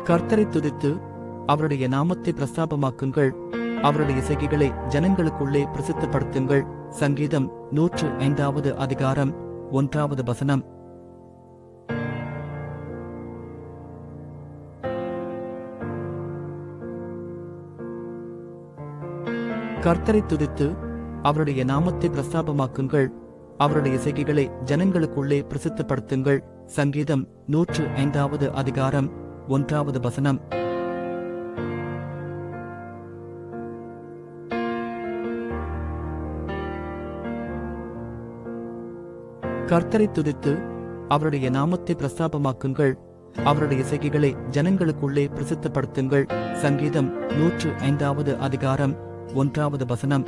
கர்த்தரை துதித்து அவருடைய நாமத்தை பிரஸ்தாபமாக்குங்கள். அவருடைய செய்கைகளை ஜனங்களுக்குள்ளே பிரசித்தப்படுத்துங்கள். சங்கீதம் 105வது அதிகாரம் 1வது வசனம். கர்த்தரை துதித்து அவருடைய நாமத்தை பிரஸ்தாபமாக்குங்கள். அவருடைய செய்கைகளை ஜனங்களுக்குள்ளே பிரசித்தப்படுத்துங்கள். சங்கீதம் 105வது அதிகாரம் 1வது வசனம். கர்த்தரை துதித்து அவருடைய நாமத்தை பிரஸ்தாபமாக்குங்கள். அவருடைய செய்கைகளை ஜனங்களுக்குள்ளே பிரசித்தப்படுத்துங்கள். சங்கீதம் 105வது அதிகாரம் 1வது வசனம்.